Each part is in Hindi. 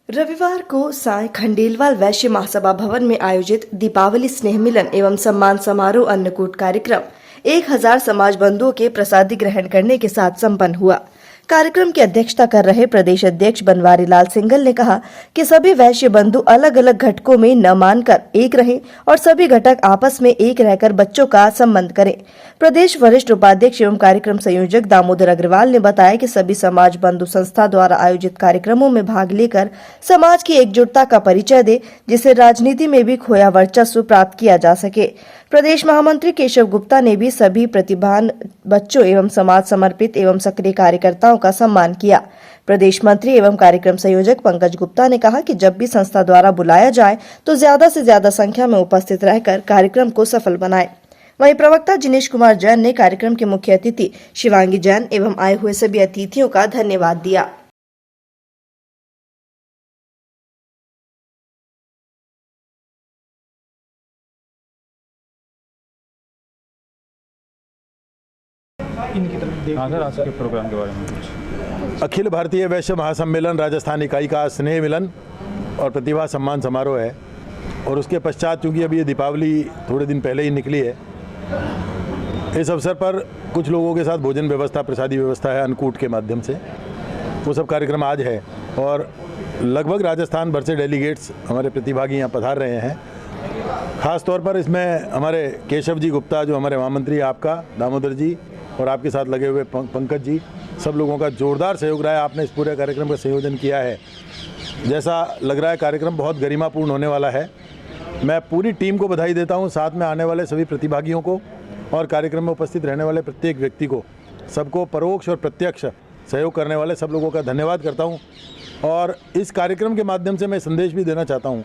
रविवार को साय खंडेलवाल वैश्य महासभा भवन में आयोजित दीपावली स्नेह मिलन एवं सम्मान समारोह अन्नकूट कार्यक्रम 1000 समाज बंधुओं के प्रसादी ग्रहण करने के साथ संपन्न हुआ। कार्यक्रम की अध्यक्षता कर रहे प्रदेश अध्यक्ष बनवारी लाल सिंघल ने कहा कि सभी वैश्य बंधु अलग अलग घटकों में न मानकर एक रहें और सभी घटक आपस में एक रहकर बच्चों का संबंध करें। प्रदेश वरिष्ठ उपाध्यक्ष एवं कार्यक्रम संयोजक दामोदर अग्रवाल ने बताया कि सभी समाज बंधु संस्था द्वारा आयोजित कार्यक्रमों में भाग लेकर समाज की एकजुटता का परिचय दे, जिससे राजनीति में भी खोया वर्चस्व प्राप्त किया जा सके। प्रदेश महामंत्री केशव गुप्ता ने भी सभी प्रतिभावान बच्चों एवं समाज समर्पित एवं सक्रिय कार्यकर्ताओं का सम्मान किया। प्रदेश मंत्री एवं कार्यक्रम संयोजक पंकज गुप्ता ने कहा कि जब भी संस्था द्वारा बुलाया जाए तो ज्यादा से ज्यादा संख्या में उपस्थित रहकर कार्यक्रम को सफल बनाएं। वहीं प्रवक्ता जिनेश कुमार जैन ने कार्यक्रम के मुख्य अतिथि शिवांगी जैन एवं आए हुए सभी अतिथियों का धन्यवाद दिया। आज के प्रोग्राम के बारे में कुछ। अखिल भारतीय वैश्य महासम्मेलन राजस्थान इकाई का स्नेह मिलन और प्रतिभा सम्मान समारोह है और उसके पश्चात चूँकि अभी ये दीपावली थोड़े दिन पहले ही निकली है, इस अवसर पर कुछ लोगों के साथ भोजन व्यवस्था, प्रसादी व्यवस्था है अन्नकूट के माध्यम से। वो सब कार्यक्रम आज है और लगभग राजस्थान भर से डेलीगेट्स हमारे प्रतिभागी यहाँ पधार रहे हैं। ख़ास तौर पर इसमें हमारे केशव जी गुप्ता, जो हमारे महामंत्री आपका, दामोदर जी और आपके साथ लगे हुए पंकज जी, सब लोगों का जोरदार सहयोग रहा है। आपने इस पूरे कार्यक्रम का संयोजन किया है। जैसा लग रहा है कार्यक्रम बहुत गरिमापूर्ण होने वाला है। मैं पूरी टीम को बधाई देता हूं, साथ में आने वाले सभी प्रतिभागियों को और कार्यक्रम में उपस्थित रहने वाले प्रत्येक व्यक्ति को, सबको परोक्ष और प्रत्यक्ष सहयोग करने वाले सब लोगों का धन्यवाद करता हूँ। और इस कार्यक्रम के माध्यम से मैं संदेश भी देना चाहता हूँ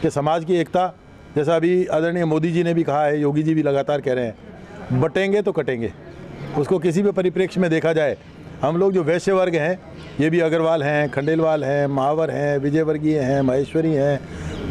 कि समाज की एकता, जैसा अभी आदरणीय मोदी जी ने भी कहा है, योगी जी भी लगातार कह रहे हैं, बटेंगे तो कटेंगे। उसको किसी भी परिप्रेक्ष्य में देखा जाए, हम लोग जो वैश्य वर्ग हैं, ये भी अग्रवाल हैं, खंडेलवाल हैं, महावर हैं, विजयवर्गीय हैं, महेश्वरी हैं,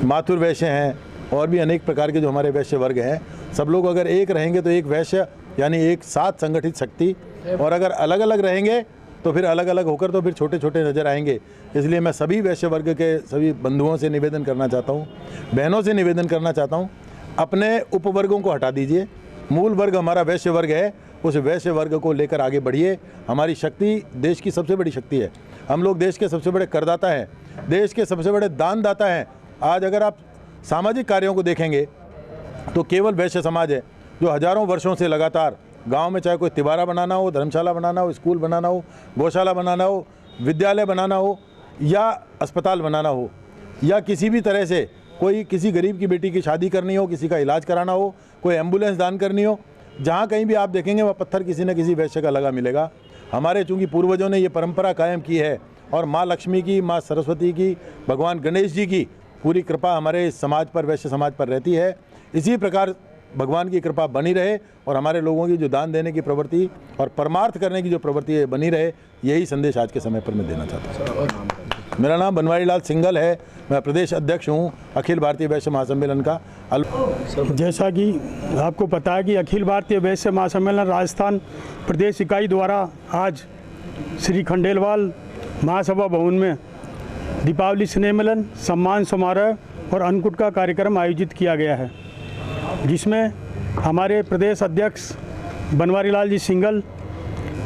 माथुर वैश्य हैं और भी अनेक प्रकार के जो हमारे वैश्य वर्ग हैं, सब लोग अगर एक रहेंगे तो एक वैश्य यानी एक साथ संगठित शक्ति, और अगर अलग अलग रहेंगे तो फिर अलग अलग होकर तो फिर छोटे छोटे नज़र आएंगे। इसलिए मैं सभी वैश्य वर्ग के सभी बंधुओं से निवेदन करना चाहता हूँ, बहनों से निवेदन करना चाहता हूँ, अपने उपवर्गों को हटा दीजिए। मूल वर्ग हमारा वैश्य वर्ग है, उस वैश्य वर्ग को लेकर आगे बढ़िए। हमारी शक्ति देश की सबसे बड़ी शक्ति है। हम लोग देश के सबसे बड़े करदाता हैं, देश के सबसे बड़े दानदाता हैं। आज अगर आप सामाजिक कार्यों को देखेंगे तो केवल वैश्य समाज है जो हजारों वर्षों से लगातार गांव में, चाहे कोई तिबारा बनाना हो, धर्मशाला बनाना हो, स्कूल बनाना हो, गौशाला बनाना हो, विद्यालय बनाना हो या अस्पताल बनाना हो, या किसी भी तरह से कोई किसी गरीब की बेटी की शादी करनी हो, किसी का इलाज कराना हो, कोई एम्बुलेंस दान करनी हो, जहाँ कहीं भी आप देखेंगे वह पत्थर किसी न किसी वैश्य का लगा मिलेगा। हमारे चूँकि पूर्वजों ने ये परंपरा कायम की है और माँ लक्ष्मी की, माँ सरस्वती की, भगवान गणेश जी की पूरी कृपा हमारे समाज पर, वैश्य समाज पर रहती है। इसी प्रकार भगवान की कृपा बनी रहे और हमारे लोगों की जो दान देने की प्रवृत्ति और परमार्थ करने की जो प्रवृत्ति है बनी रहे, यही संदेश आज के समय पर मैं देना चाहता हूँ। मेरा नाम बनवारी लाल सिंघल है, मैं प्रदेश अध्यक्ष हूँ अखिल भारतीय वैश्य महासम्मेलन का। जैसा कि आपको पता है कि अखिल भारतीय वैश्य महासम्मेलन राजस्थान प्रदेश इकाई द्वारा आज श्री खंडेलवाल महासभा भवन में दीपावली स्नेह मिलन, सम्मान समारोह और अन्नकूट का कार्यक्रम आयोजित किया गया है, जिसमें हमारे प्रदेश अध्यक्ष बनवारी लाल जी सिंघल,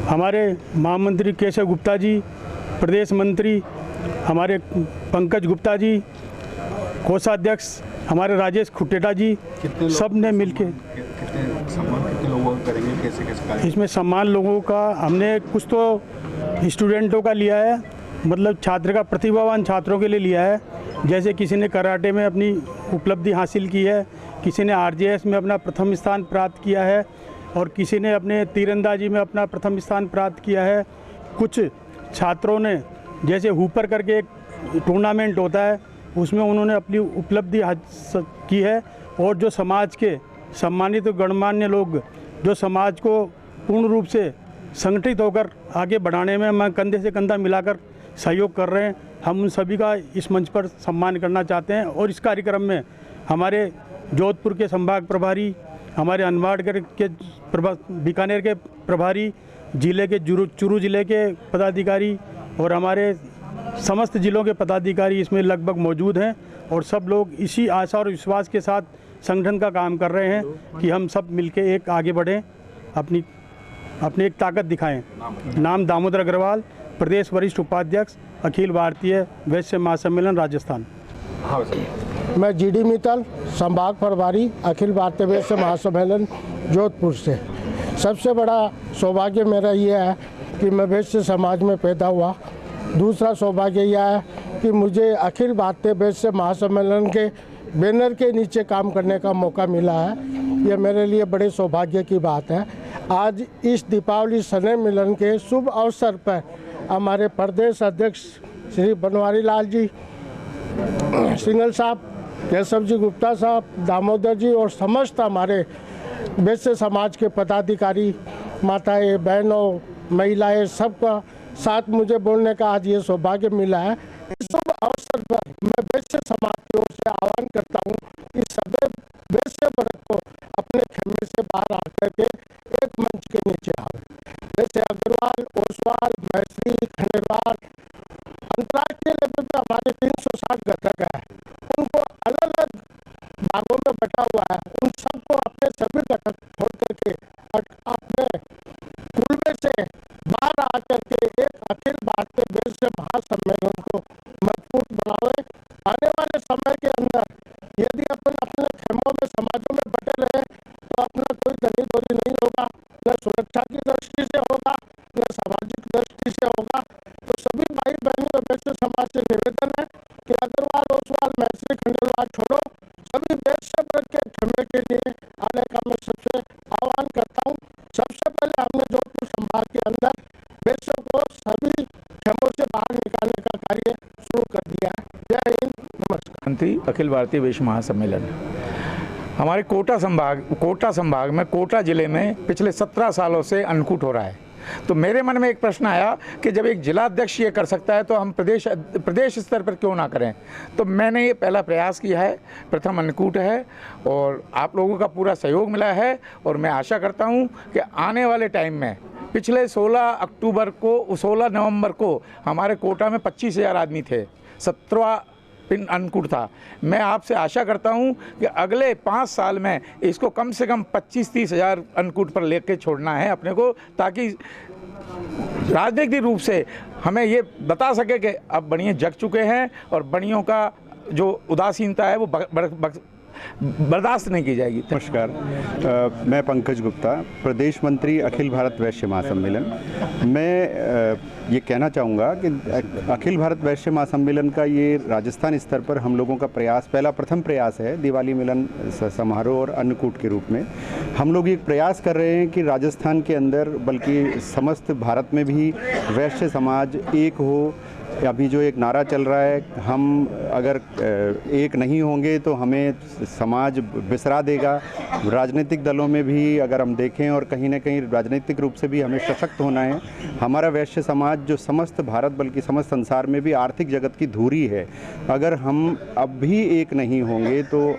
हमारे महामंत्री केशव गुप्ता जी, प्रदेश मंत्री हमारे पंकज गुप्ता जी, कोषाध्यक्ष हमारे राजेश खुटेटा जी, सब ने मिलके कितने लोगों का करेंगे, कैसे इसमें सम्मान लोगों का हमने कुछ तो स्टूडेंटों का लिया है, मतलब छात्र का, प्रतिभावान छात्रों के लिए लिया है। जैसे किसी ने कराटे में अपनी उपलब्धि हासिल की है, किसी ने आरजेएस में अपना प्रथम स्थान प्राप्त किया है और किसी ने अपने तीरंदाजी में अपना प्रथम स्थान प्राप्त किया है। कुछ छात्रों ने जैसे हुपर करके एक टूर्नामेंट होता है, उसमें उन्होंने अपनी उपलब्धि हासिल की है। और जो समाज के सम्मानित गणमान्य लोग जो समाज को पूर्ण रूप से संगठित होकर आगे बढ़ाने में कंधे से कंधा मिलाकर सहयोग कर रहे हैं, हम उन सभी का इस मंच पर सम्मान करना चाहते हैं। और इस कार्यक्रम में हमारे जोधपुर के संभाग प्रभारी, हमारे अनवाड़गढ़ के बीकानेर के प्रभारी, जिले के चूरू जिले के पदाधिकारी और हमारे समस्त जिलों के पदाधिकारी इसमें लगभग मौजूद हैं और सब लोग इसी आशा और विश्वास के साथ संगठन का काम कर रहे हैं कि हम सब मिलके एक आगे बढ़ें, अपनी एक ताकत दिखाएं। नाम दामोदर अग्रवाल, प्रदेश वरिष्ठ उपाध्यक्ष, अखिल भारतीय वैश्य महासम्मेलन राजस्थान। हाँ सर। मैं जीडी मित्तल, संभाग प्रभारी, अखिल भारतीय वैश्य महासम्मेलन जोधपुर से। सबसे बड़ा सौभाग्य मेरा ये है कि मैं वैश्य समाज में पैदा हुआ। दूसरा सौभाग्य यह है कि मुझे अखिल भारतीय वैश्य महासम्मेलन के बैनर के नीचे काम करने का मौका मिला है। ये मेरे लिए बड़े सौभाग्य की बात है। आज इस दीपावली स्नेह मिलन के शुभ अवसर पर हमारे प्रदेश अध्यक्ष श्री बनवारी लाल जी, सिंघल साहब, केशव जी गुप्ता साहब, दामोदर जी और समस्त हमारे वैश्य समाज के पदाधिकारी, माताएं, बहनों, महिलाएं, सबका साथ मुझे बोलने का आज ये सौभाग्य मिला है। इस शुभ अवसर पर मैं वैश्य समाज की ओर से आह्वान करता हूँ कि सभी वैश्य वर्ग को अपने खेमे से बाहर आकर के एक मंच के नीचे आए। जैसे अग्रवाल, ओसवाल, मैत्री, खंडेलवाल, अंतर्राष्ट्रीय लेवल पर हमारे 360 घटक है, उनको अलग अलग भागों में बटा हुआ है। उन सबको अपने सभी घटक छोड़ करके अपने कुलबे से बाहर आकर के एक अखिल भारतीय वैश्य महासम्मेलन को मजबूत बनावे। आने वाले समय के अंदर यदि अपन अपने खेमों में, समाजों में बटे रहे तो अपना कोई धनी धोरी नहीं होगा, न सुरक्षा की दृष्टि से होगा, न सामाजिक दृष्टि से होगा। तो सभी भाई बहनों और वैश्य समाज से निवेदन है कि अग्रवाल, ओसवाल, मैत्री, खंडेलवाल छोड़ो, सभी वैश्य वर्ग के खेमे के लिए आने का मैं सबसे आह्वान करता हूँ। सबसे पहले हमने जोधपुर संभाग के अंदर वैश्यों को सभी खेमों से बाहर निकालने का कार्य शुरू कर दिया है। जय हिंद, नमस्कार। मंत्री अखिल भारतीय वैश्य महासम्मेलन हमारे कोटा संभाग में, कोटा जिले में पिछले 17 सालों से अन्नकूट हो रहा है। तो मेरे मन में एक प्रश्न आया कि जब एक जिलाध्यक्ष ये कर सकता है तो हम प्रदेश स्तर पर क्यों ना करें। तो मैंने ये पहला प्रयास किया है, प्रथम अन्नकूट है और आप लोगों का पूरा सहयोग मिला है और मैं आशा करता हूँ कि आने वाले टाइम में, पिछले 16 नवंबर को हमारे कोटा में 25,000 आदमी थे, 17वां अन्नकूट था। मैं आपसे आशा करता हूं कि अगले 5 साल में इसको कम से कम 25-30 हज़ार अन्नकूट पर लेके छोड़ना है अपने को, ताकि राजनीतिक रूप से हमें ये बता सके कि अब बनिए जग चुके हैं और बनियों का जो उदासीनता है वो बर्दाश्त नहीं की जाएगी। नमस्कार, मैं पंकज गुप्ता, प्रदेश मंत्री अखिल भारत वैश्य महासम्मेलन। मैं ये कहना चाहूँगा कि अखिल भारत वैश्य महासम्मेलन का ये राजस्थान स्तर पर हम लोगों का प्रथम प्रयास है दिवाली मिलन समारोह और अन्नकूट के रूप में। हम लोग ये प्रयास कर रहे हैं कि राजस्थान के अंदर बल्कि समस्त भारत में भी वैश्य समाज एक हो। अभी जो एक नारा चल रहा है, हम अगर एक नहीं होंगे तो हमें समाज बिसरा देगा। राजनीतिक दलों में भी अगर हम देखें और कहीं ना कहीं राजनीतिक रूप से भी हमें सशक्त होना है। हमारा वैश्य समाज जो समस्त भारत बल्कि समस्त संसार में भी आर्थिक जगत की धुरी है, अगर हम अब भी एक नहीं होंगे तो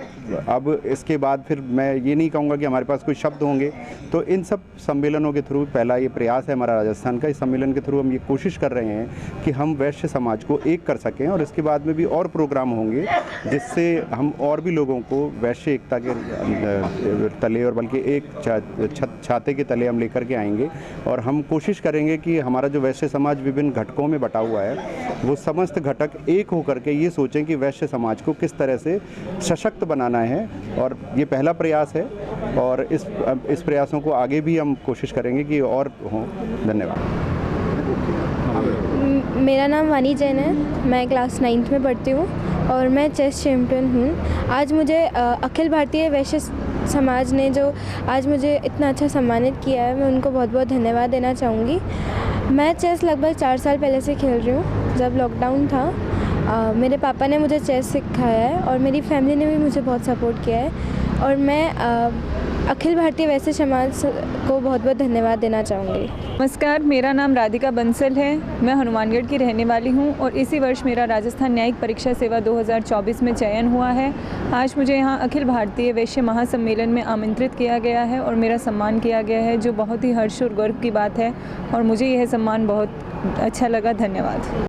अब इसके बाद फिर मैं ये नहीं कहूँगा कि हमारे पास कोई शब्द होंगे। तो इन सब सम्मेलनों के थ्रू, पहला ये प्रयास है हमारा राजस्थान का, इस सम्मेलन के थ्रू हम ये कोशिश कर रहे हैं कि हम वैश्य समाज को एक कर सकें और इसके बाद में भी और प्रोग्राम होंगे जिससे हम और भी लोगों को वैश्य एकता के तले और बल्कि एक छाते के तले हम लेकर के आएंगे। और हम कोशिश करेंगे कि हमारा जो वैश्य समाज विभिन्न घटकों में बटा हुआ है, वो समस्त घटक एक होकर के ये सोचें कि वैश्य समाज को किस तरह से सशक्त बनाना है। और ये पहला प्रयास है और इस प्रयासों को आगे भी हम कोशिश करेंगे कि और हों। धन्यवाद। मेरा नाम वानी जैन है, मैं क्लास 9th में पढ़ती हूँ और मैं चेस चैम्पियन हूँ। आज मुझे अखिल भारतीय वैश्य समाज ने जो आज मुझे इतना अच्छा सम्मानित किया है, मैं उनको बहुत बहुत धन्यवाद देना चाहूँगी। मैं चेस लगभग 4 साल पहले से खेल रही हूँ। जब लॉकडाउन था मेरे पापा ने मुझे चेस सिखाया है और मेरी फैमिली ने भी मुझे बहुत सपोर्ट किया है और मैं अखिल भारतीय वैश्य समाज को बहुत बहुत धन्यवाद देना चाहूँगी। नमस्कार, मेरा नाम राधिका बंसल है, मैं हनुमानगढ़ की रहने वाली हूँ और इसी वर्ष मेरा राजस्थान न्यायिक परीक्षा सेवा 2024 में चयन हुआ है। आज मुझे यहाँ अखिल भारतीय वैश्य महासम्मेलन में आमंत्रित किया गया है और मेरा सम्मान किया गया है, जो बहुत ही हर्ष और गर्व की बात है और मुझे यह सम्मान बहुत अच्छा लगा। धन्यवाद।